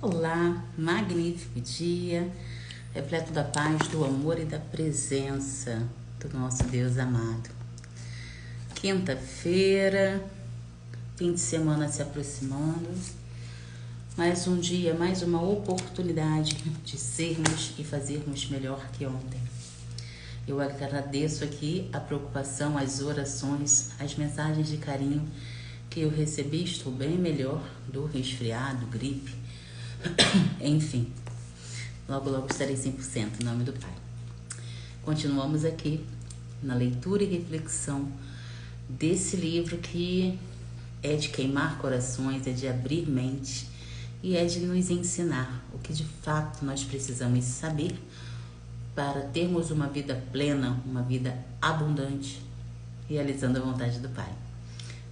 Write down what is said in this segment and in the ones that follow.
Olá, magnífico dia, repleto da paz, do amor e da presença do nosso Deus amado. Quinta-feira, fim de semana se aproximando, mais um dia, mais uma oportunidade de sermos e fazermos melhor que ontem. Eu agradeço aqui a preocupação, as orações, as mensagens de carinho que eu recebi. Estou bem melhor do resfriado, gripe, enfim. Logo, logo estarei 100%, em nome do Pai. Continuamos aqui na leitura e reflexão desse livro que é de queimar corações, é de abrir mente e é de nos ensinar o que de fato nós precisamos saber para termos uma vida plena, uma vida abundante, realizando a vontade do Pai.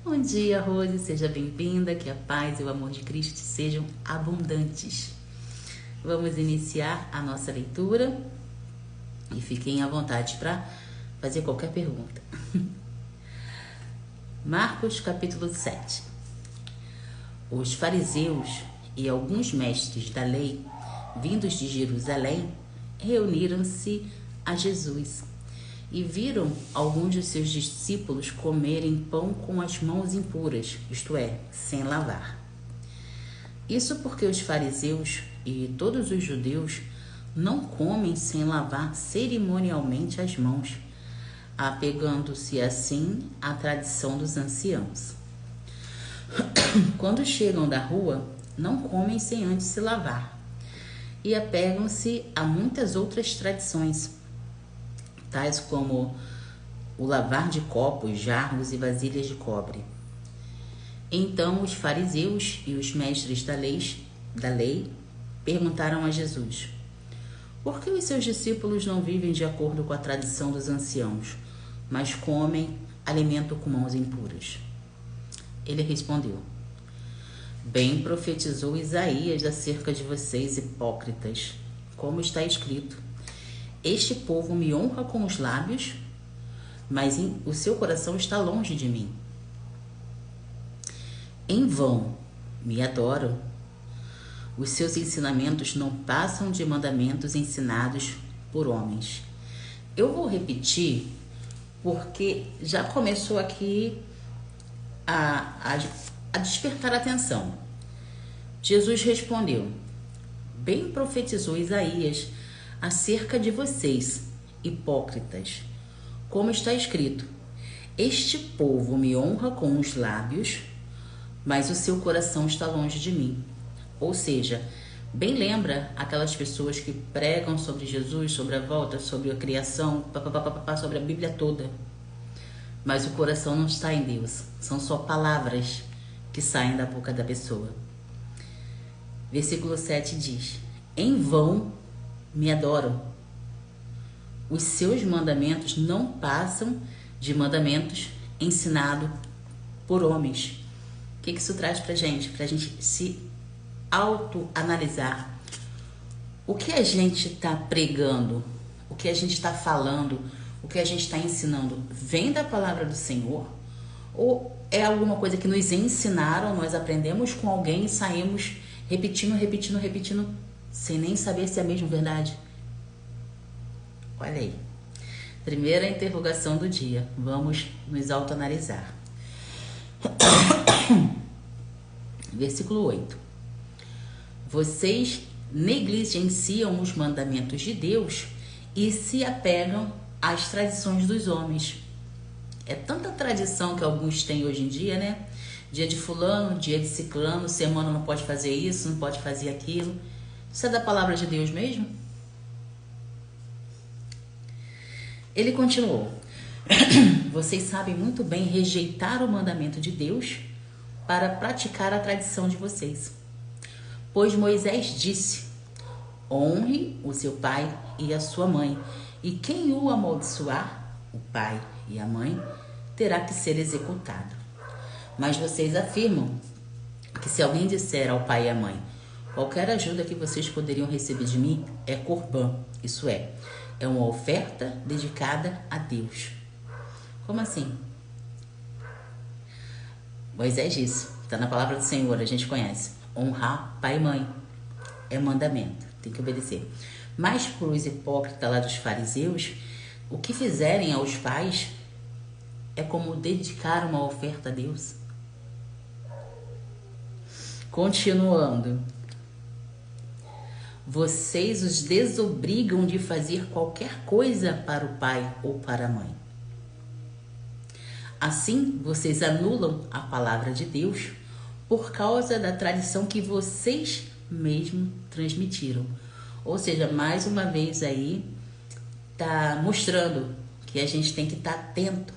Bom dia, Rose, seja bem-vinda, que a paz e o amor de Cristo sejam abundantes. Vamos iniciar a nossa leitura e fiquem à vontade para fazer qualquer pergunta. Marcos capítulo 7. Os fariseus e alguns mestres da lei, vindos de Jerusalém, reuniram-se a Jesus e viram alguns de seus discípulos comerem pão com as mãos impuras, isto é, sem lavar. Isso porque os fariseus e todos os judeus não comem sem lavar cerimonialmente as mãos, apegando-se assim à tradição dos anciãos. Quando chegam da rua, não comem sem antes se lavar, e apegam-se a muitas outras tradições, tais como o lavar de copos, jarros e vasilhas de cobre. Então os fariseus e os mestres da lei perguntaram a Jesus: por que os seus discípulos não vivem de acordo com a tradição dos anciãos, mas comem alimento com mãos impuras? Ele respondeu: bem profetizou Isaías acerca de vocês, hipócritas, como está escrito: este povo me honra com os lábios, mas o seu coração está longe de mim. Em vão me adoram. Os seus ensinamentos não passam de mandamentos ensinados por homens. Eu vou repetir porque já começou aqui a despertar a atenção. Jesus respondeu: bem profetizou Isaías acerca de vocês, hipócritas, como está escrito: este povo me honra com os lábios, mas o seu coração está longe de mim. Ou seja, bem lembra aquelas pessoas que pregam sobre Jesus, sobre a volta, sobre a criação, sobre a Bíblia toda, mas o coração não está em Deus. São só palavras que saem da boca da pessoa. Versículo 7 diz: em vão me adoram. Os seus mandamentos não passam de mandamentos ensinados por homens. O que isso traz pra gente? Pra gente se autoanalisar. O que a gente está pregando, o que a gente está falando, o que a gente está ensinando, vem da palavra do Senhor? Ou é alguma coisa que nos ensinaram, nós aprendemos com alguém e saímos repetindo, sem nem saber se é mesmo verdade? Olha aí. Primeira interrogação do dia. Vamos nos autoanalisar. Versículo 8. Vocês negligenciam os mandamentos de Deus e se apegam às tradições dos homens. É tanta tradição que alguns têm hoje em dia, né? Dia de fulano, dia de ciclano, semana não pode fazer isso, não pode fazer aquilo. Isso é da palavra de Deus mesmo? Ele continuou: vocês sabem muito bem rejeitar o mandamento de Deus para praticar a tradição de vocês. Pois Moisés disse: honre o seu pai e a sua mãe, e quem o amaldiçoar, o pai e a mãe, terá que ser executado. Mas vocês afirmam que se alguém disser ao pai e à mãe: qualquer ajuda que vocês poderiam receber de mim é corbã, isso é uma oferta dedicada a Deus. Como assim? Moisés disse, está na palavra do Senhor, a gente conhece: honrar pai e mãe. é mandamento, tem que obedecer. Mas para os hipócritas lá dos fariseus, o que fizerem aos pais é como dedicar uma oferta a Deus. Continuando. Vocês os desobrigam de fazer qualquer coisa para o pai ou para a mãe. Assim, vocês anulam a palavra de Deus por causa da tradição que vocês mesmos transmitiram. Ou seja, mais uma vez aí, tá mostrando que a gente tem que estar atento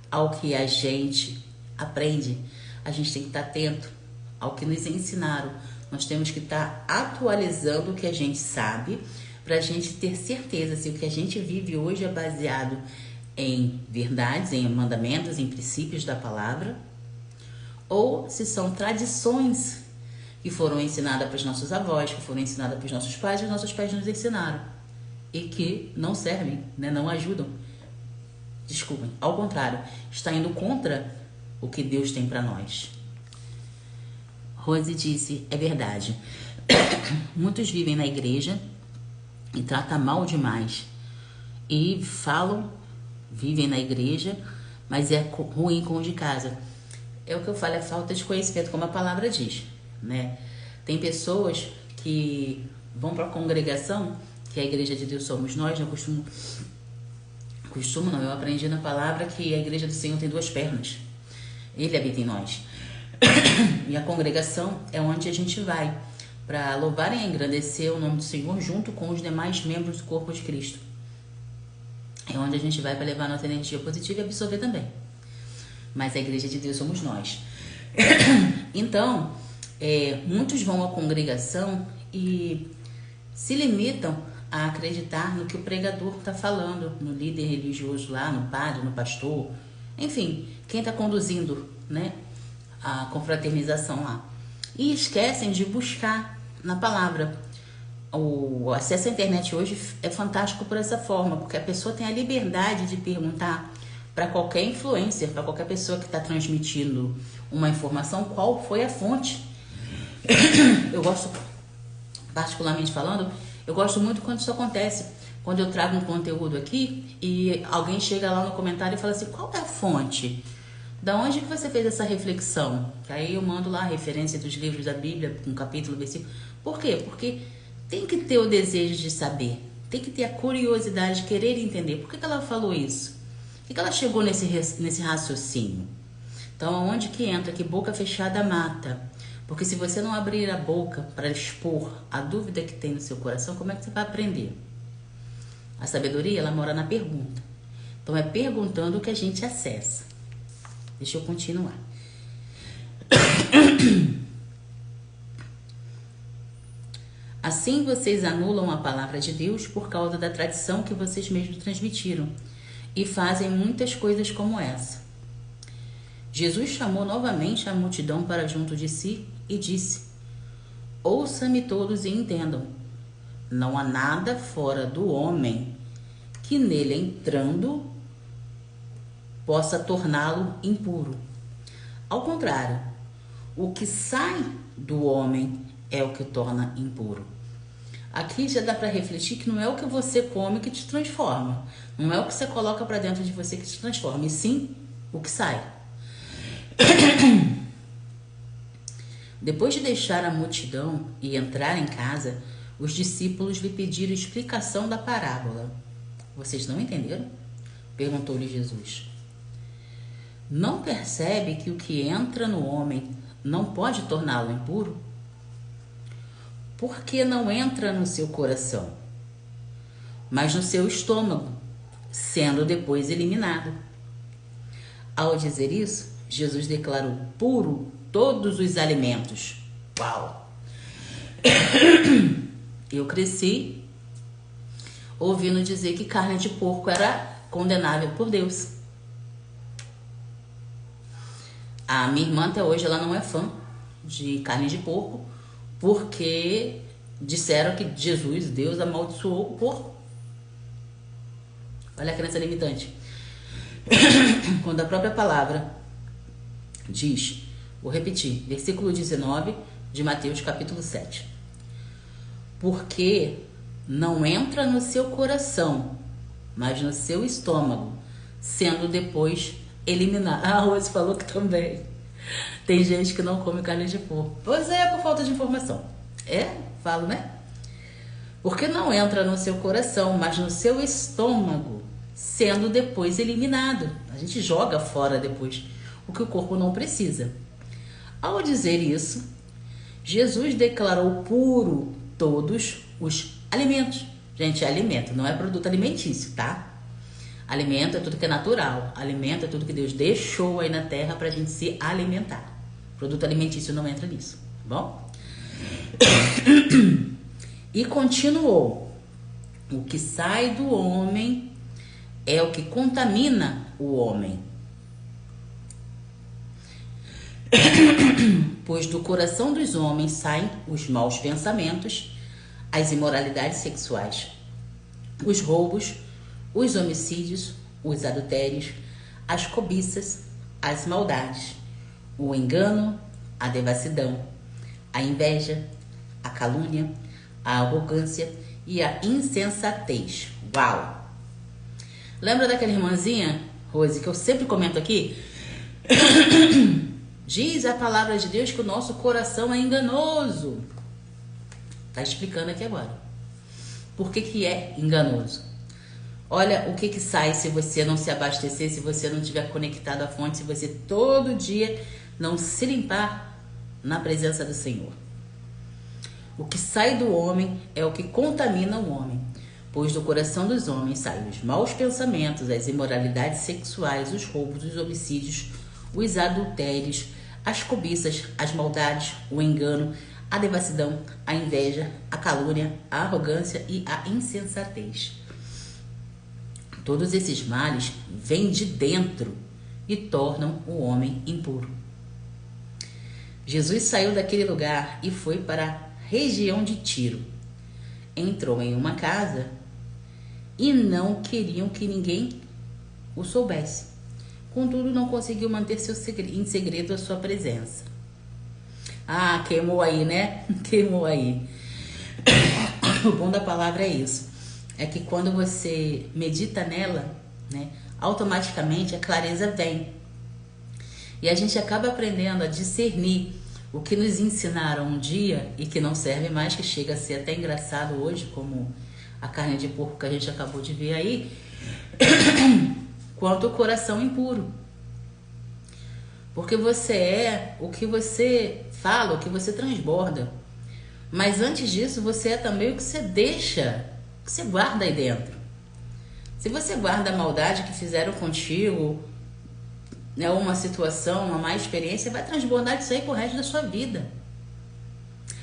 ao que a gente aprende. A gente tem que estar atento ao que nos ensinaram. Nós temos que estar atualizando o que a gente sabe para a gente ter certeza se o que a gente vive hoje é baseado em verdades, em mandamentos, em princípios da palavra, ou se são tradições que foram ensinadas para os nossos avós, que foram ensinadas para os nossos pais, e os nossos pais nos ensinaram e que não servem, né? Não ajudam. Desculpem, ao contrário, está indo contra o que Deus tem para nós. Rose disse, é verdade. Muitos vivem na igreja e tratam mal demais. E falam, vivem na igreja, mas é ruim com os de casa. É o que eu falo, é falta de conhecimento, como a palavra diz, né? Tem pessoas que vão para a congregação, que a igreja de Deus somos nós, eu costumo não, eu aprendi na palavra que a igreja do Senhor tem 2 pernas. Ele habita em nós. E a congregação é onde a gente vai para louvar e engrandecer o nome do Senhor junto com os demais membros do corpo de Cristo. É onde a gente vai para levar nossa energia positiva e absorver também. Mas a igreja de Deus somos nós. Então, muitos vão à congregação e se limitam a acreditar no que o pregador está falando, no líder religioso lá, no padre, no pastor, enfim, quem está conduzindo, né, a confraternização lá. E esquecem de buscar na palavra. O acesso à internet hoje é fantástico por essa forma, porque a pessoa tem a liberdade de perguntar para qualquer influencer, para qualquer pessoa que está transmitindo uma informação, qual foi a fonte. Eu gosto, particularmente falando, eu gosto muito quando isso acontece. Quando eu trago um conteúdo aqui e alguém chega lá no comentário e fala assim, qual é a fonte? Da onde que você fez essa reflexão? Que aí eu mando lá a referência dos livros da Bíblia, um capítulo, versículo. Por quê? Porque tem que ter o desejo de saber. Tem que ter a curiosidade de querer entender. Por que ela falou isso? Por que ela chegou nesse raciocínio? Então, onde que entra? Que boca fechada mata. Porque se você não abrir a boca para expor a dúvida que tem no seu coração, como é que você vai aprender? A sabedoria, ela mora na pergunta. Então, é perguntando que a gente acessa. Deixa eu continuar. Assim, vocês anulam a palavra de Deus por causa da tradição que vocês mesmos transmitiram e fazem muitas coisas como essa. Jesus chamou novamente a multidão para junto de si e disse: ouçam-me todos e entendam. Não há nada fora do homem que nele entrando possa torná-lo impuro. Ao contrário, o que sai do homem é o que o torna impuro. Aqui já dá para refletir que não é o que você come que te transforma. Não é o que você coloca para dentro de você que te transforma, e sim o que sai. Depois de deixar a multidão e entrar em casa, os discípulos lhe pediram explicação da parábola. Vocês não entenderam? Perguntou-lhe Jesus. Não percebe que o que entra no homem não pode torná-lo impuro? Porque não entra no seu coração, mas no seu estômago, sendo depois eliminado. Ao dizer isso, Jesus declarou puro todos os alimentos. Uau! Eu cresci ouvindo dizer que carne de porco era condenável por Deus. A minha irmã até hoje ela não é fã de carne de porco, porque disseram que Jesus, Deus, amaldiçoou o porco. Olha a crença limitante. Quando a própria palavra diz, vou repetir, versículo 19 de Mateus capítulo 7. porque não entra no seu coração, mas no seu estômago, sendo depois eliminado. A Rose falou que também tem gente que não come carne de porco. Pois é, por falta de informação. Falo, né? Porque não entra no seu coração, mas no seu estômago, sendo depois eliminado. A gente joga fora depois o que o corpo não precisa. Ao dizer isso, Jesus declarou puro todos os alimentos. Gente, é alimento, não é produto alimentício, tá? Alimento é tudo que é natural. Alimento é tudo que Deus deixou aí na terra pra gente se alimentar. Produto alimentício não entra nisso, tá bom? E continuou: o que sai do homem é o que contamina o homem. Pois do coração dos homens saem os maus pensamentos, as imoralidades sexuais, os roubos, os homicídios, os adultérios, as cobiças, as maldades, o engano, a devassidão, a inveja, a calúnia, a arrogância e a insensatez. Uau! Lembra daquela irmãzinha, Rose, que eu sempre comento aqui? Diz a palavra de Deus que o nosso coração é enganoso. Tá explicando aqui agora. Por que é enganoso? Olha o que sai se você não se abastecer, se você não estiver conectado à fonte, se você todo dia não se limpar na presença do Senhor. O que sai do homem é o que contamina o homem, pois do coração dos homens saem os maus pensamentos, as imoralidades sexuais, os roubos, os homicídios, os adultérios, as cobiças, as maldades, o engano, a devassidão, a inveja, a calúnia, a arrogância e a insensatez. Todos esses males vêm de dentro e tornam o homem impuro. Jesus saiu daquele lugar e foi para a região de Tiro. Entrou em uma casa e não queriam que ninguém o soubesse. Contudo, não conseguiu manter em segredo a sua presença. Ah, queimou aí, né? Queimou aí. O bom da palavra é isso. É que quando você medita nela, né, automaticamente a clareza vem. E a gente acaba aprendendo a discernir o que nos ensinaram um dia e que não serve mais, que chega a ser até engraçado hoje, como a carne de porco que a gente acabou de ver aí, quanto o coração impuro. Porque você é o que você fala, o que você transborda. Mas antes disso, você é também o que você deixa, o que você guarda aí dentro. Se você guarda a maldade que fizeram contigo, né, uma situação, uma má experiência, vai transbordar disso aí pro resto da sua vida.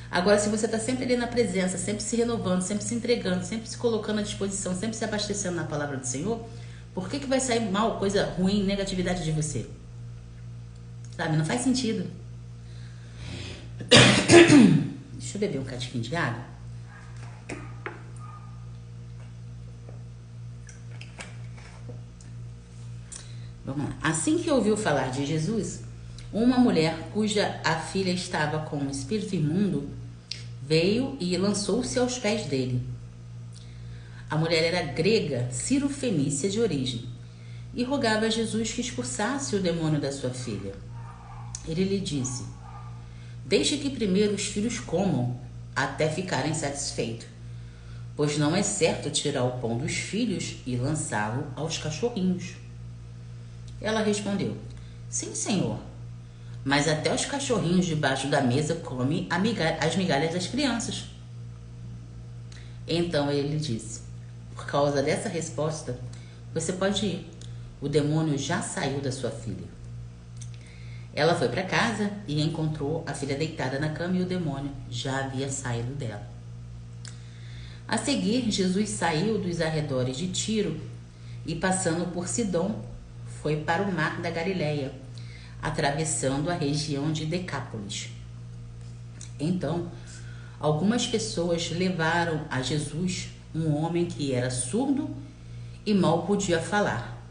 Agora, se você está sempre ali na presença, sempre se renovando, sempre se entregando, sempre se colocando à disposição, sempre se abastecendo na palavra do Senhor, por que vai sair mal, coisa ruim, negatividade de você? Sabe, não faz sentido. Deixa eu beber um cadinho de água. Vamos lá. Assim que ouviu falar de Jesus, uma mulher cuja a filha estava com um espírito imundo veio e lançou-se aos pés dele. A mulher era grega, cirofenícia de origem, e rogava a Jesus que expulsasse o demônio da sua filha. Ele lhe disse: deixe que primeiro os filhos comam, até ficarem satisfeitos, pois não é certo tirar o pão dos filhos e lançá-lo aos cachorrinhos. Ela respondeu: sim, Senhor, mas até os cachorrinhos debaixo da mesa comem as migalhas das crianças. Então ele lhe disse: por causa dessa resposta, você pode ir. O demônio já saiu da sua filha. Ela foi para casa e encontrou a filha deitada na cama e o demônio já havia saído dela. A seguir, Jesus saiu dos arredores de Tiro e, passando por Sidom, foi para o mar da Galileia, atravessando a região de Decápolis. Então, algumas pessoas levaram a Jesus um homem que era surdo e mal podia falar,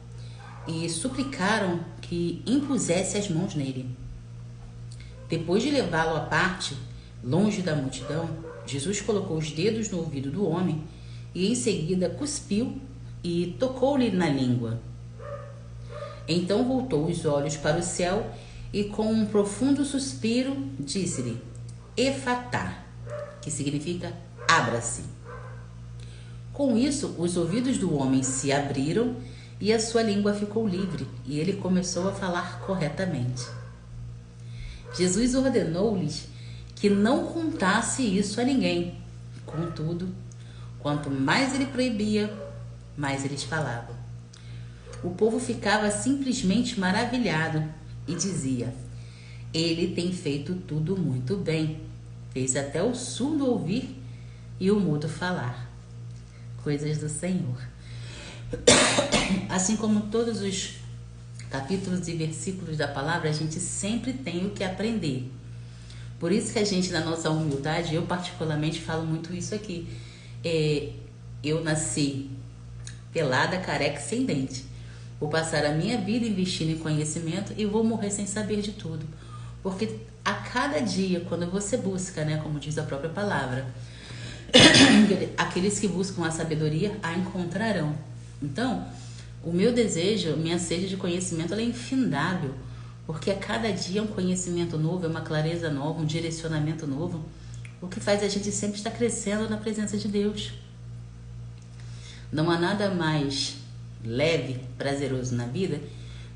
e suplicaram que impusesse as mãos nele. Depois de levá-lo à parte, longe da multidão, Jesus colocou os dedos no ouvido do homem e em seguida cuspiu e tocou-lhe na língua. Então voltou os olhos para o céu e com um profundo suspiro disse-lhe: Efatá, que significa abra-se. Com isso, os ouvidos do homem se abriram e a sua língua ficou livre e ele começou a falar corretamente. Jesus ordenou-lhes que não contasse isso a ninguém. Contudo, quanto mais ele proibia, mais eles falavam. O povo ficava simplesmente maravilhado e dizia: Ele tem feito tudo muito bem. Fez até o surdo ouvir e o mudo falar. Coisas do Senhor. Assim como todos os capítulos e versículos da palavra, a gente sempre tem o que aprender. Por isso que a gente, na nossa humildade, eu particularmente falo muito isso aqui. Eu nasci pelada, careca e sem dente. Vou passar a minha vida investindo em conhecimento e vou morrer sem saber de tudo. Porque a cada dia, quando você busca, né, como diz a própria palavra, aqueles que buscam a sabedoria a encontrarão. Então, o meu desejo, minha sede de conhecimento, ela é infindável. Porque a cada dia é um conhecimento novo, é uma clareza nova, um direcionamento novo. O que faz a gente sempre estar crescendo na presença de Deus. Não há nada mais leve, prazeroso na vida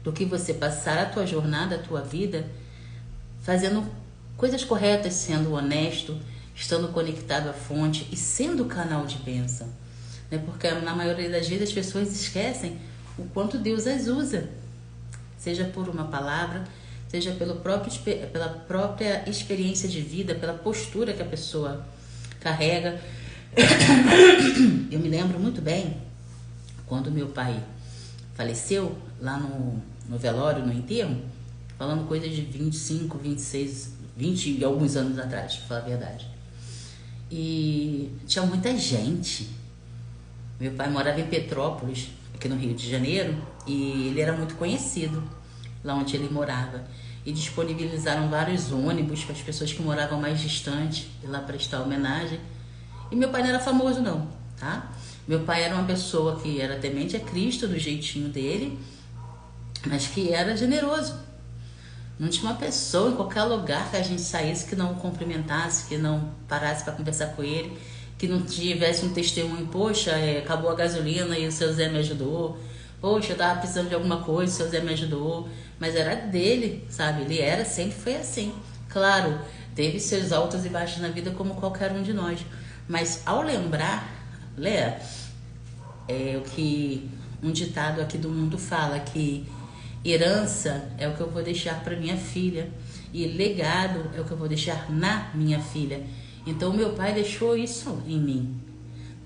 do que você passar a tua jornada, a tua vida, fazendo coisas corretas, sendo honesto, estando conectado à fonte e sendo canal de bênção. Porque na maioria das vezes as pessoas esquecem o quanto Deus as usa. Seja por uma palavra, seja pela própria experiência de vida, pela postura que a pessoa carrega. Eu me lembro muito bem, quando meu pai faleceu, lá no velório, no enterro, falando coisas de 25, 26, 20 e alguns anos atrás, pra falar a verdade. E tinha muita gente. Meu pai morava em Petrópolis, aqui no Rio de Janeiro, e ele era muito conhecido lá onde ele morava. E disponibilizaram vários ônibus para as pessoas que moravam mais distante, ir lá prestar homenagem. E meu pai não era famoso não, tá? Meu pai era uma pessoa que era temente a Cristo, do jeitinho dele, mas que era generoso. Não tinha uma pessoa em qualquer lugar que a gente saísse que não o cumprimentasse, que não parasse para conversar com ele, que não tivesse um testemunho: poxa, acabou a gasolina e o seu Zé me ajudou. Poxa, eu tava precisando de alguma coisa, o seu Zé me ajudou. Mas era dele, sabe? Ele sempre foi assim. Claro, teve seus altos e baixos na vida como qualquer um de nós. Mas ao lembrar, Léa, o que um ditado aqui do mundo fala, que herança é o que eu vou deixar para minha filha e legado é o que eu vou deixar na minha filha. Então meu pai deixou isso em mim.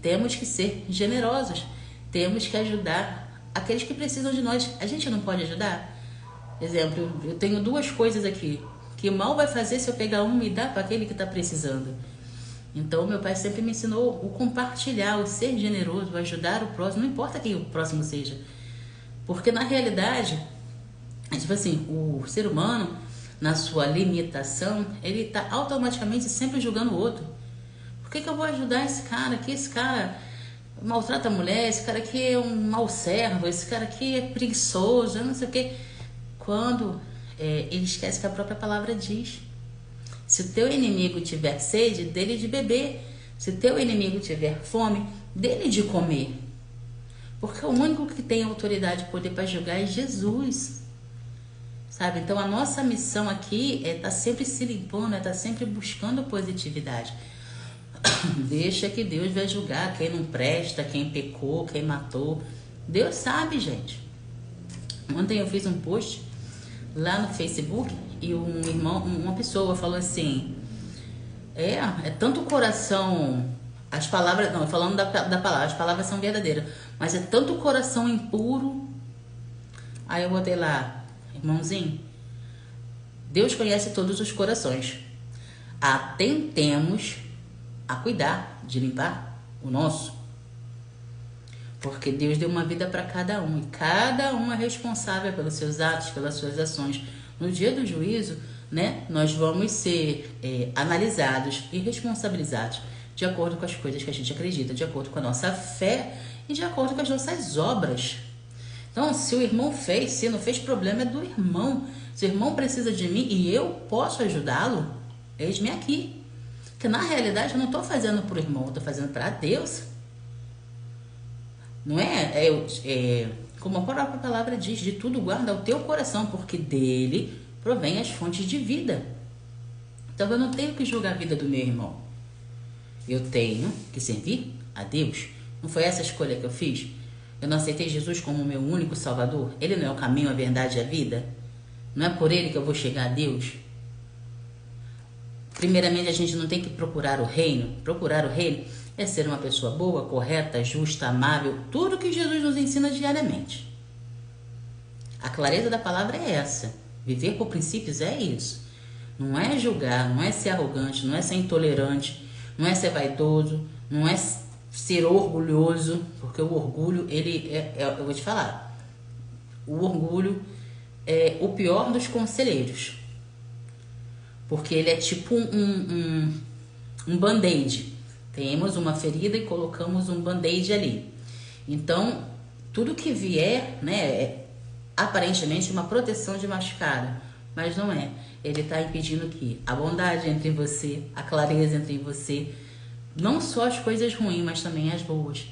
Temos que ser generosos, temos que ajudar aqueles que precisam de nós. A gente não pode ajudar? Exemplo, eu tenho duas coisas aqui, que mal vai fazer se eu pegar uma e dar para aquele que está precisando. Então meu pai sempre me ensinou o compartilhar, o ser generoso, o ajudar o próximo, não importa quem o próximo seja. Porque na realidade, tipo assim, o ser humano, na sua limitação, ele está automaticamente sempre julgando o outro. Por que eu vou ajudar esse cara aqui? Esse cara maltrata a mulher, esse cara aqui é um mau servo, esse cara aqui é preguiçoso, eu não sei o quê. Quando ele esquece que a própria palavra diz: se o teu inimigo tiver sede, dele de beber. Se o teu inimigo tiver fome, dele de comer. Porque o único que tem autoridade e poder para julgar é Jesus. Sabe? Então a nossa missão aqui é estar sempre se limpando, é estar sempre buscando positividade. Deixa que Deus vai julgar quem não presta, quem pecou, quem matou. Deus sabe, gente. Ontem eu fiz um post lá no Facebook e uma pessoa falou assim: é tanto coração, as palavras, não, falando da palavra, as palavras são verdadeiras, mas é tanto coração impuro. Aí eu botei lá: irmãozinho, Deus conhece todos os corações. Atentemos a cuidar de limpar o nosso. Porque Deus deu uma vida para cada um. E cada um é responsável pelos seus atos, pelas suas ações. No dia do juízo, né, nós vamos ser analisados e responsabilizados de acordo com as coisas que a gente acredita, de acordo com a nossa fé e de acordo com as nossas obras. Então, se o irmão fez, se não fez, problema é do irmão. Se o irmão precisa de mim e eu posso ajudá-lo, eis-me aqui. Porque na realidade eu não estou fazendo para o irmão, eu estou fazendo para Deus. Não como a própria palavra diz, de tudo guarda o teu coração, porque dele provém as fontes de vida. Então eu não tenho que julgar a vida do meu irmão. Eu tenho que servir a Deus. Não foi essa a escolha que eu fiz? Eu não aceitei Jesus como o meu único Salvador? Ele não é o caminho, a verdade e a vida? Não é por ele que eu vou chegar a Deus? Primeiramente, a gente não tem que procurar o reino. Procurar o reino é ser uma pessoa boa, correta, justa, amável. Tudo que Jesus nos ensina diariamente. A clareza da palavra é essa. Viver por princípios é isso. Não é julgar, não é ser arrogante, não é ser intolerante, não é ser vaidoso, não é ser orgulhoso, porque o orgulho, eu vou te falar, o orgulho é o pior dos conselheiros, porque ele é tipo um band-aid. Temos uma ferida e colocamos um band-aid ali. Então, tudo que vier, né, é aparentemente uma proteção de machucado, mas não é. Ele está impedindo que a bondade entre você, a clareza entre você, não só as coisas ruins, mas também as boas.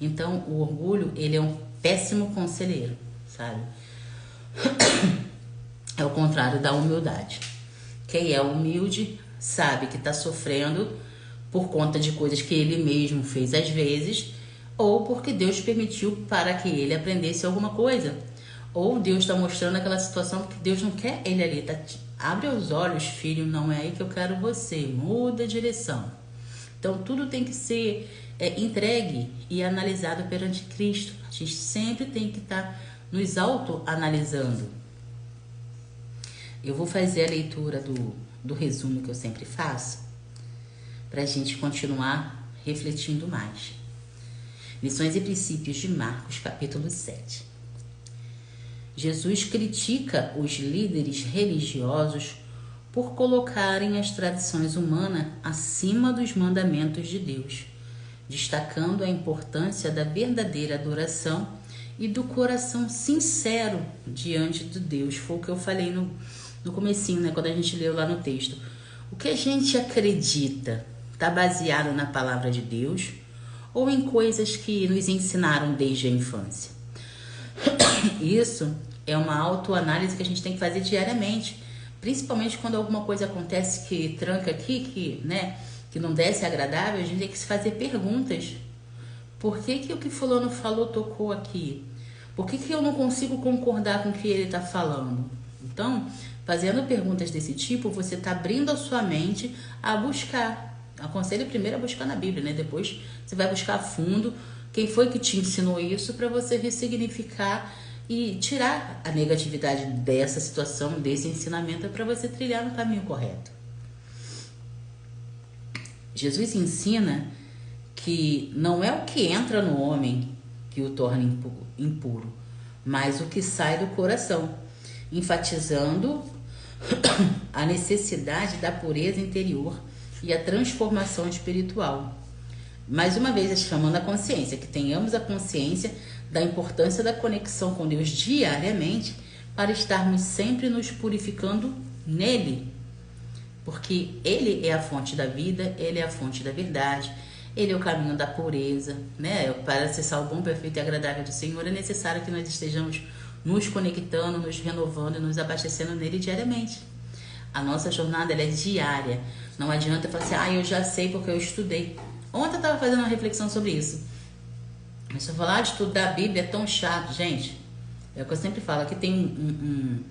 Então, o orgulho, ele é um péssimo conselheiro, sabe? É o contrário da humildade. Quem é humilde sabe que está sofrendo por conta de coisas que ele mesmo fez às vezes, ou porque Deus permitiu para que ele aprendesse alguma coisa. Ou Deus está mostrando aquela situação porque Deus não quer ele ali. Abre os olhos, filho, não é aí que eu quero você. Muda a direção. Então, tudo tem que ser entregue e analisado perante Cristo. A gente sempre tem que estar nos autoanalisando. Eu vou fazer a leitura do resumo que eu sempre faço, para a gente continuar refletindo mais. Lições e princípios de Marcos, capítulo 7. Jesus critica os líderes religiosos por colocarem as tradições humanas acima dos mandamentos de Deus, destacando a importância da verdadeira adoração e do coração sincero diante de Deus. Foi o que eu falei no comecinho, né, quando a gente leu lá no texto. O que a gente acredita está baseado na palavra de Deus ou em coisas que nos ensinaram desde a infância? Isso é uma autoanálise que a gente tem que fazer diariamente, principalmente quando alguma coisa acontece que tranca aqui, que não desce agradável. A gente tem que se fazer perguntas. Por que o que fulano falou tocou aqui? Por que eu não consigo concordar com o que ele está falando? Então, fazendo perguntas desse tipo, você está abrindo a sua mente a buscar. Aconselho primeiro a buscar na Bíblia, né? Depois você vai buscar a fundo quem foi que te ensinou isso, para você ressignificar e tirar a negatividade dessa situação, desse ensinamento, para você trilhar no caminho correto. Jesus ensina que não é o que entra no homem que o torna impuro, mas o que sai do coração, enfatizando a necessidade da pureza interior e a transformação espiritual. Mais uma vez, chamando a consciência, que tenhamos a consciência da importância da conexão com Deus diariamente para estarmos sempre nos purificando nele. Porque ele é a fonte da vida, ele é a fonte da verdade, ele é o caminho da pureza, né? Para acessar o bom, perfeito e agradável do Senhor, é necessário que nós estejamos nos conectando, nos renovando e nos abastecendo nele diariamente. A nossa jornada, ela é diária. Não adianta falar assim, eu já sei porque eu estudei. Ontem eu estava fazendo uma reflexão sobre isso. Mas se eu falar de estudar a Bíblia é tão chato, gente. É o que eu sempre falo. Aqui tem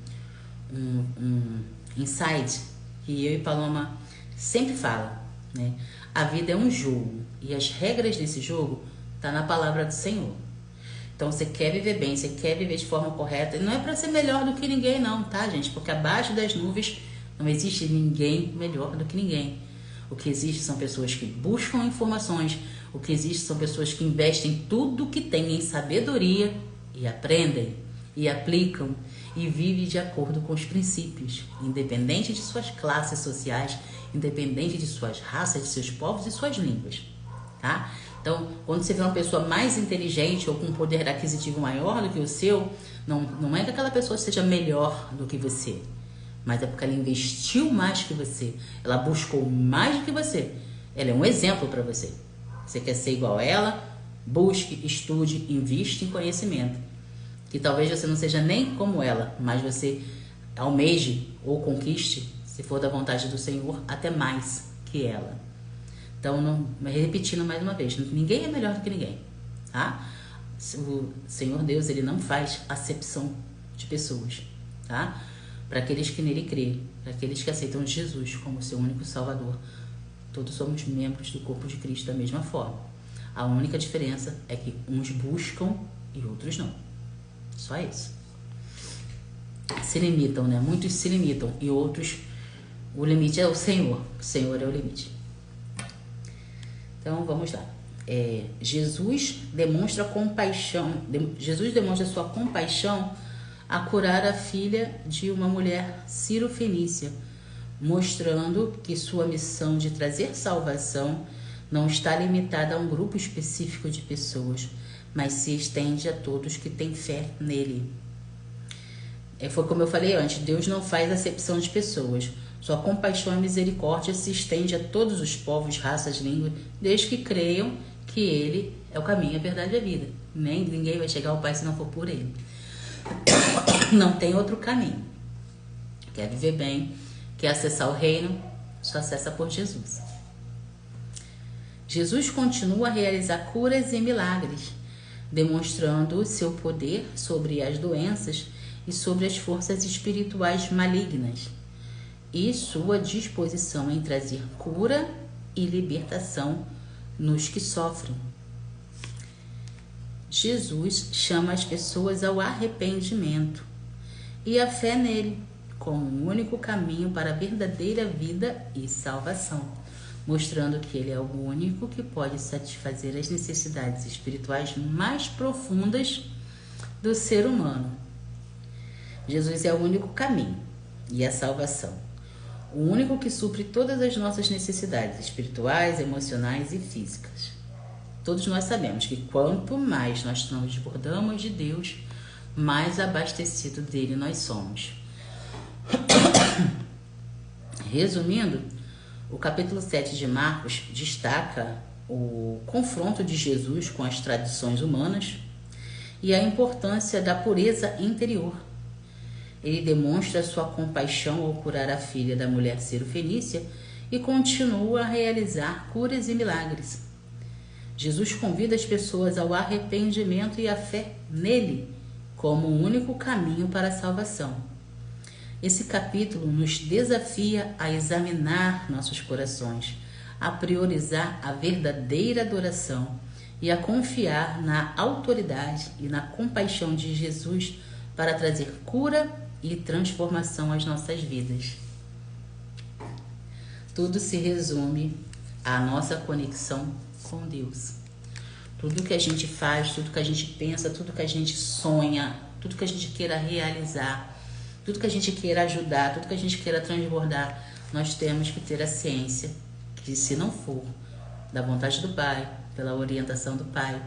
um insight que eu e Paloma sempre fala, né? A vida é um jogo e as regras desse jogo tá na palavra do Senhor. Então, você quer viver bem, você quer viver de forma correta. E não é para ser melhor do que ninguém não, tá, gente? Porque abaixo das nuvens não existe ninguém melhor do que ninguém. O que existe são pessoas que buscam informações. O que existe são pessoas que investem tudo que têm em sabedoria e aprendem. e aplicam e vivem de acordo com os princípios, independente de suas classes sociais, independente de suas raças, de seus povos e suas línguas, tá? Então, quando você vê uma pessoa mais inteligente ou com um poder aquisitivo maior do que o seu, não é que aquela pessoa seja melhor do que você, mas é porque ela investiu mais que você, ela buscou mais do que você. Ela é um exemplo para você. Você quer ser igual a ela? Busque, estude, invista em conhecimento. Que talvez você não seja nem como ela, mas você almeje ou conquiste, se for da vontade do Senhor, até mais que ela. Então, repetindo mais uma vez, ninguém é melhor do que ninguém, tá? O Senhor Deus, Ele não faz acepção de pessoas, tá? Para aqueles que nele crêem, para aqueles que aceitam Jesus como seu único Salvador, todos somos membros do corpo de Cristo da mesma forma. A única diferença é que uns buscam e outros não. Só isso. Se limitam, né? Muitos se limitam e outros, o limite é o Senhor. O Senhor é o limite. Então, vamos lá. Jesus demonstra sua compaixão a curar a filha de uma mulher Ciro-fenícia, mostrando que sua missão de trazer salvação não está limitada a um grupo específico de pessoas, mas se estende a todos que têm fé nele. Foi como eu falei antes, Deus não faz acepção de pessoas. Sua compaixão e misericórdia se estende a todos os povos, raças, línguas, desde que creiam que Ele é o caminho, a verdade e a vida. Ninguém vai chegar ao Pai se não for por Ele. Não tem outro caminho. Quer viver bem, quer acessar o reino, só acessa por Jesus. Jesus continua a realizar curas e milagres, demonstrando seu poder sobre as doenças e sobre as forças espirituais malignas, e sua disposição em trazer cura e libertação nos que sofrem. Jesus chama as pessoas ao arrependimento e à fé nele como o único caminho para a verdadeira vida e salvação, mostrando que ele é o único que pode satisfazer as necessidades espirituais mais profundas do ser humano. Jesus é o único caminho e a salvação, o único que supre todas as nossas necessidades espirituais, emocionais e físicas. Todos nós sabemos que quanto mais nós transbordamos de Deus, mais abastecido dele nós somos. Resumindo, o capítulo 7 de Marcos destaca o confronto de Jesus com as tradições humanas e a importância da pureza interior. Ele demonstra sua compaixão ao curar a filha da mulher Ciro-fenícia e continua a realizar curas e milagres. Jesus convida as pessoas ao arrependimento e à fé nele como o único caminho para a salvação. Esse capítulo nos desafia a examinar nossos corações, a priorizar a verdadeira adoração e a confiar na autoridade e na compaixão de Jesus para trazer cura e transformação às nossas vidas. Tudo se resume à nossa conexão com Deus. Tudo que a gente faz, tudo que a gente pensa, tudo que a gente sonha, tudo que a gente queira realizar, tudo que a gente queira ajudar, tudo que a gente queira transbordar, nós temos que ter a ciência que, se não for da vontade do Pai, pela orientação do Pai,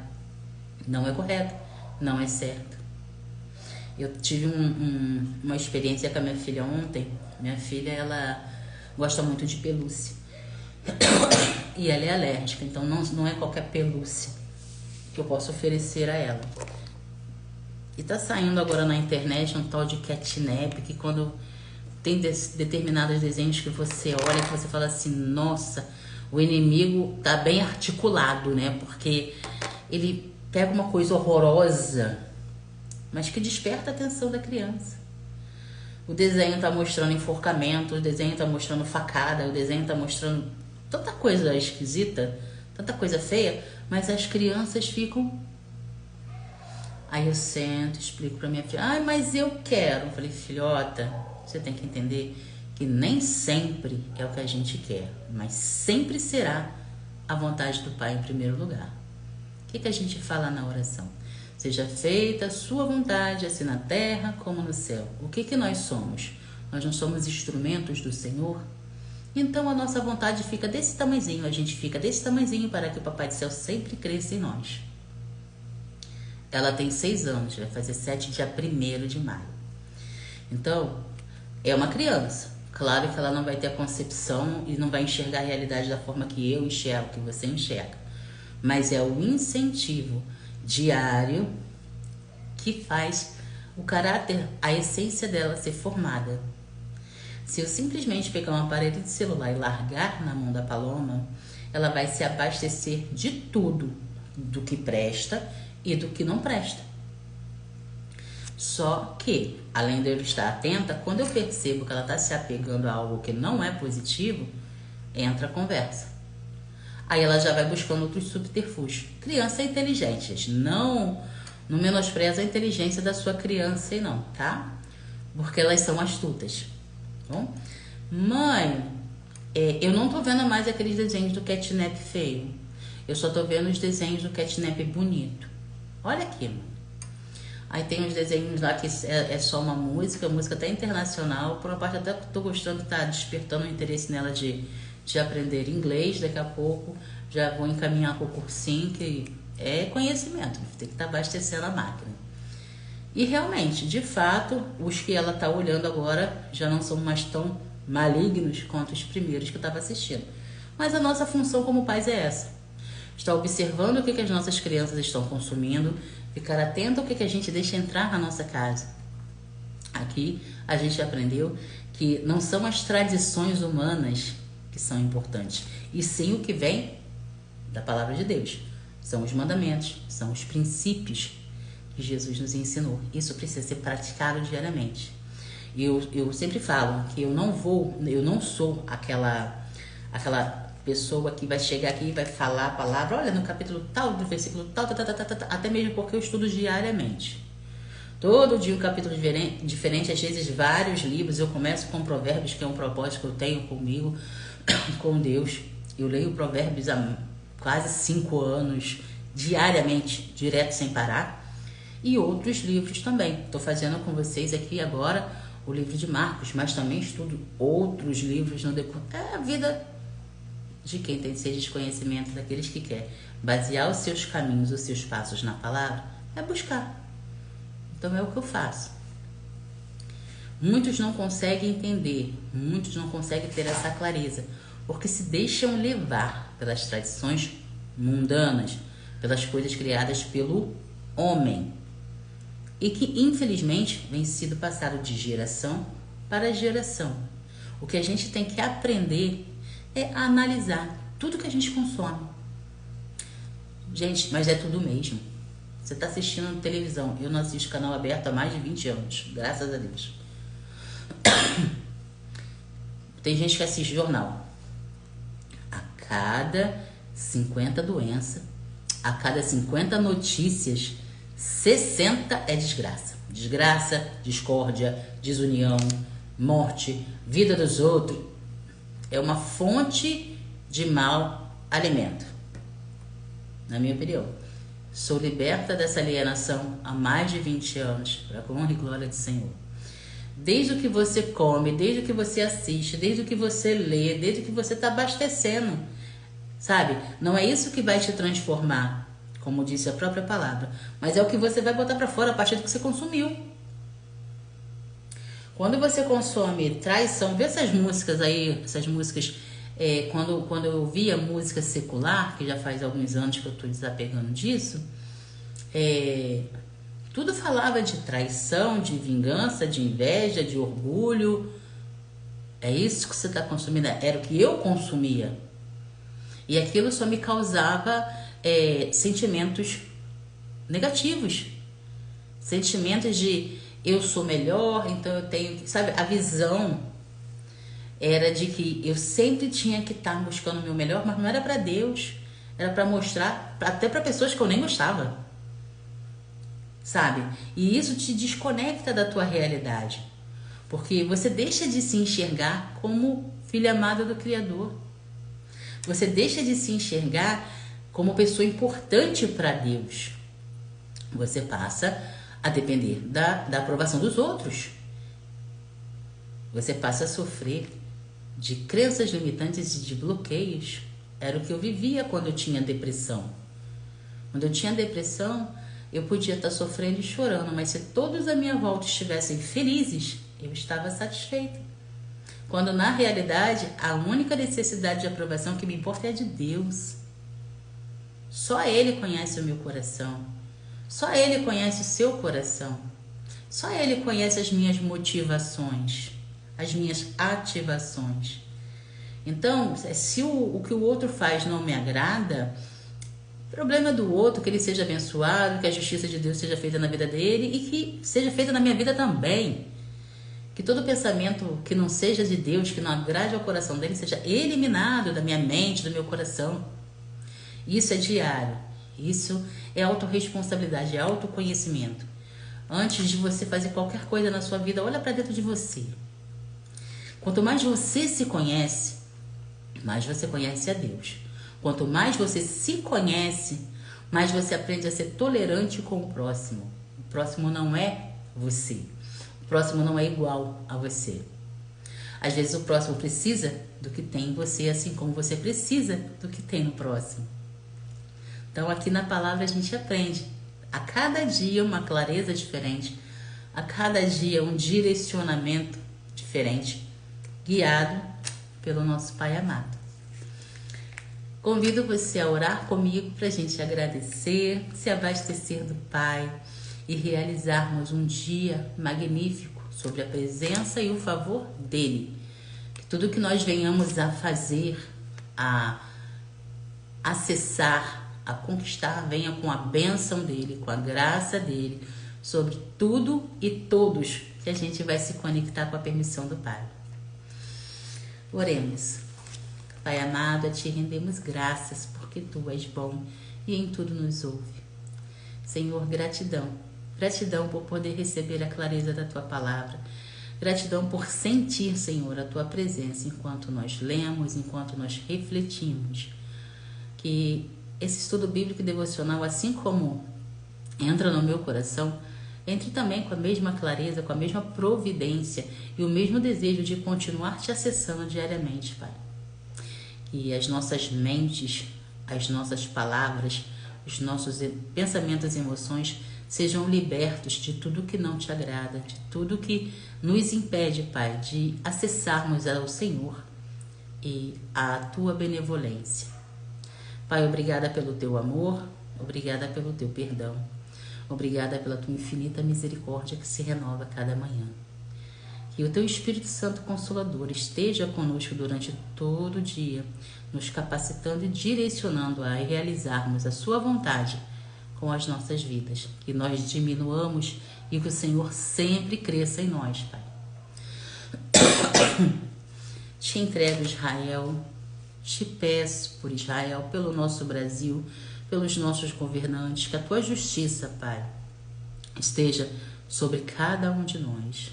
não é correto, não é certo. Eu tive uma experiência com a minha filha ontem. Minha filha, ela gosta muito de pelúcia e ela é alérgica, então não é qualquer pelúcia que eu posso oferecer a ela. E tá saindo agora na internet um tal de catnap, que quando tem determinados desenhos que você olha, que você fala assim, nossa, o inimigo tá bem articulado, né? Porque ele pega uma coisa horrorosa, mas que desperta a atenção da criança. O desenho tá mostrando enforcamento, o desenho tá mostrando facada, o desenho tá mostrando tanta coisa esquisita, tanta coisa feia, mas as crianças ficam... Aí eu sento, explico pra minha filha, mas eu quero. Eu falei, filhota, você tem que entender que nem sempre é o que a gente quer, mas sempre será a vontade do Pai em primeiro lugar. O que a gente fala na oração? Seja feita a sua vontade, assim na terra como no céu. O que nós somos? Nós não somos instrumentos do Senhor? Então a nossa vontade fica desse tamanhozinho, a gente fica desse tamanhozinho para que o Papai do Céu sempre cresça em nós. Ela tem 6 anos, vai fazer 7 dia 1º de maio. Então, é uma criança. Claro que ela não vai ter a concepção e não vai enxergar a realidade da forma que eu enxergo, que você enxerga. Mas é o incentivo diário que faz o caráter, a essência dela ser formada. Se eu simplesmente pegar um aparelho de celular e largar na mão da Paloma, ela vai se abastecer de tudo, do que presta e do que não presta. Só que, além de eu estar atenta, quando eu percebo que ela está se apegando a algo que não é positivo, entra a conversa. Aí ela já vai buscando outros subterfúgios. Criança é inteligente, gente. Não menospreza a inteligência da sua criança aí não, tá? Porque elas são astutas. Bom? Mãe, eu não tô vendo mais aqueles desenhos do Catnap feio. Eu só tô vendo os desenhos do Catnap bonito. Olha aqui, mãe. Aí tem uns desenhos lá que é só uma música até internacional. Por uma parte até tô gostando, tá despertando o interesse nela de aprender inglês. Daqui a pouco já vou encaminhar para o cursinho, que é conhecimento, tem que estar abastecendo a máquina. E realmente, de fato, os que ela está olhando agora já não são mais tão malignos quanto os primeiros que eu estava assistindo. Mas a nossa função como pais é essa. Estar observando o que as nossas crianças estão consumindo, ficar atento ao que a gente deixa entrar na nossa casa. Aqui a gente aprendeu que não são as tradições humanas que são importantes, e sim o que vem da palavra de Deus. São os mandamentos, são os princípios que Jesus nos ensinou. Isso precisa ser praticado diariamente. Eu sempre falo que eu não sou aquela pessoa que vai chegar aqui e vai falar a palavra, olha, no capítulo tal, do versículo tal, até mesmo porque eu estudo diariamente. Todo dia um capítulo diferente, às vezes vários livros. Eu começo com Provérbios, que é um propósito que eu tenho comigo, com Deus. Eu leio Provérbios há quase 5 anos, diariamente, direto sem parar. E outros livros também. Estou fazendo com vocês aqui agora o livro de Marcos, mas também estudo outros livros no decorrer. É a vida de quem tem sede de conhecimento, daqueles que quer basear os seus caminhos, os seus passos na palavra, é buscar. Então é o que eu faço. Muitos não conseguem entender, muitos não conseguem ter essa clareza, porque se deixam levar pelas tradições mundanas, pelas coisas criadas pelo homem, e que infelizmente vem sido passado de geração para geração. O que a gente tem que aprender é a analisar tudo que a gente consome. Gente, mas é tudo mesmo. Você está assistindo televisão. Eu não assisto canal aberto há mais de 20 anos, graças a Deus. Tem gente que assiste jornal. A cada 50 doenças, a cada 50 notícias, 60 é desgraça. Desgraça, discórdia, desunião, morte, vida dos outros. É uma fonte de mau alimento, na minha opinião. Sou liberta dessa alienação há mais de 20 anos, para a honra e glória do Senhor. Desde o que você come, desde o que você assiste, desde o que você lê, desde o que você está abastecendo, sabe? Não é isso que vai te transformar, como disse a própria palavra, mas é o que você vai botar para fora a partir do que você consumiu. Quando você consome traição, vê essas músicas aí, quando eu ouvia música secular, que já faz alguns anos que eu estou desapegando disso, tudo falava de traição, de vingança, de inveja, de orgulho. É isso que você está consumindo, era o que eu consumia. E aquilo só me causava sentimentos negativos, sentimentos de eu sou melhor, então eu tenho que, sabe, a visão era de que eu sempre tinha que estar buscando o meu melhor, mas não era para Deus, era para mostrar até para pessoas que eu nem gostava, sabe? E isso te desconecta da tua realidade, porque você deixa de se enxergar como filha amada do Criador, você deixa de se enxergar como pessoa importante para Deus. você passa a depender da aprovação dos outros. Você passa a sofrer de crenças limitantes e de bloqueios. Era o que eu vivia quando eu tinha depressão. Quando eu tinha depressão, eu podia estar sofrendo e chorando, mas se todos à minha volta estivessem felizes, eu estava satisfeita. Quando na realidade, a única necessidade de aprovação que me importa é de Deus. Só Ele conhece o meu coração. Só Ele conhece o seu coração. Só Ele conhece as minhas motivações, as minhas ativações. Então, se o que o outro faz não me agrada, o problema é do outro, que ele seja abençoado, que a justiça de Deus seja feita na vida dele e que seja feita na minha vida também. Que todo pensamento que não seja de Deus, que não agrade ao coração dele, seja eliminado da minha mente, do meu coração. Isso é diário. Isso é autorresponsabilidade, é autoconhecimento. Antes de você fazer qualquer coisa na sua vida, olha para dentro de você. Quanto mais você se conhece, mais você conhece a Deus. Quanto mais você se conhece, mais você aprende a ser tolerante com o próximo. O próximo não é você. O próximo não é igual a você. Às vezes o próximo precisa do que tem em você, assim como você precisa do que tem no próximo. Então aqui na palavra a gente aprende. A cada dia uma clareza diferente. A cada dia um direcionamento diferente. Guiado pelo nosso Pai amado. Convido você a orar comigo para a gente agradecer, se abastecer do Pai e realizarmos um dia magnífico sobre a presença e o favor dEle. Que tudo que nós venhamos a fazer, a acessar, a conquistar, venha com a bênção dEle, com a graça dEle, sobre tudo e todos que a gente vai se conectar com a permissão do Pai. Oremos. Pai amado, a Ti rendemos graças, porque Tu és bom e em tudo nos ouve. Senhor, gratidão. Gratidão por poder receber a clareza da Tua palavra. Gratidão por sentir, Senhor, a Tua presença enquanto nós lemos, enquanto nós refletimos. Que esse estudo bíblico e devocional, assim como entra no meu coração, entre também com a mesma clareza, com a mesma providência e o mesmo desejo de continuar Te acessando diariamente, Pai. Que as nossas mentes, as nossas palavras, os nossos pensamentos e emoções sejam libertos de tudo que não Te agrada, de tudo que nos impede, Pai, de acessarmos ao Senhor e a Tua benevolência. Pai, obrigada pelo Teu amor, obrigada pelo Teu perdão, obrigada pela Tua infinita misericórdia que se renova a cada manhã. Que o Teu Espírito Santo Consolador esteja conosco durante todo o dia, nos capacitando e direcionando a realizarmos a Sua vontade com as nossas vidas. Que nós diminuamos e que o Senhor sempre cresça em nós, Pai. Te entrego Israel, te peço por Israel, pelo nosso Brasil, pelos nossos governantes, que a Tua justiça, Pai, esteja sobre cada um de nós.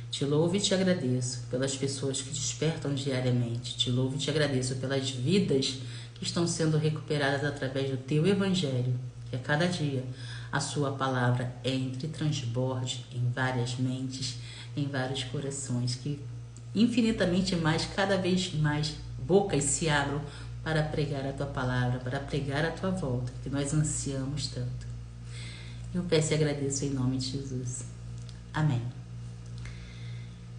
Te louvo e Te agradeço pelas pessoas que despertam diariamente. Te louvo e Te agradeço pelas vidas que estão sendo recuperadas através do Teu Evangelho. Que a cada dia a Sua palavra entre e transborde em várias mentes, em vários corações. Que infinitamente mais, cada vez mais, bocas se abram para pregar a Tua palavra, para pregar a Tua volta, que nós ansiamos tanto. Eu peço e agradeço em nome de Jesus. Amém.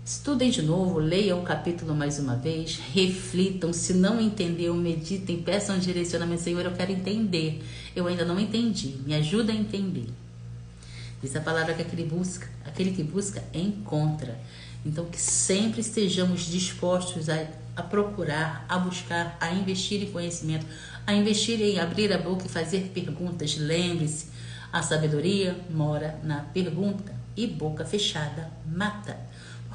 Estudem de novo, leiam o capítulo mais uma vez, reflitam, se não entenderam, meditem, peçam um direcionamento. Senhor, eu quero entender, eu ainda não entendi, me ajuda a entender. Diz a palavra que aquele que busca encontra. Então que sempre estejamos dispostos a procurar, a buscar, a investir em conhecimento, a investir em abrir a boca e fazer perguntas. Lembre-se, a sabedoria mora na pergunta e boca fechada mata.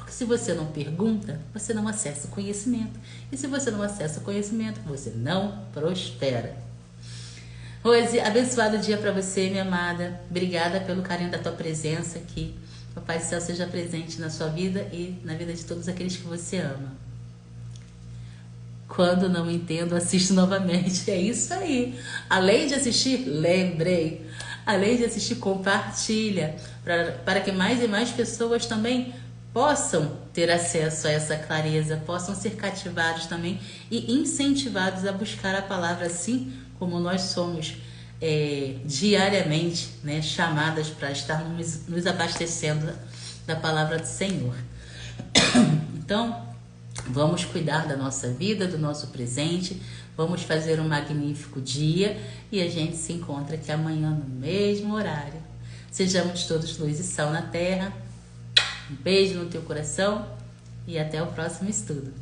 Se você não pergunta, você não acessa o conhecimento. E se você não acessa o conhecimento, você não prospera. Hoje, abençoado dia para você, minha amada. Obrigada pelo carinho da tua presença aqui. O Pai do Céu seja presente na sua vida e na vida de todos aqueles que você ama. Quando não entendo, assisto novamente. É isso aí. Além de assistir, lembrei. Além de assistir, compartilha, para que mais e mais pessoas também possam ter acesso a essa clareza, possam ser cativados também e incentivados a buscar a palavra, assim como nós somos diariamente, né, chamadas para estar nos abastecendo da palavra do Senhor. Então, vamos cuidar da nossa vida, do nosso presente, vamos fazer um magnífico dia e a gente se encontra aqui amanhã no mesmo horário. Sejamos todos luz e sal na terra. Um beijo no teu coração e até o próximo estudo.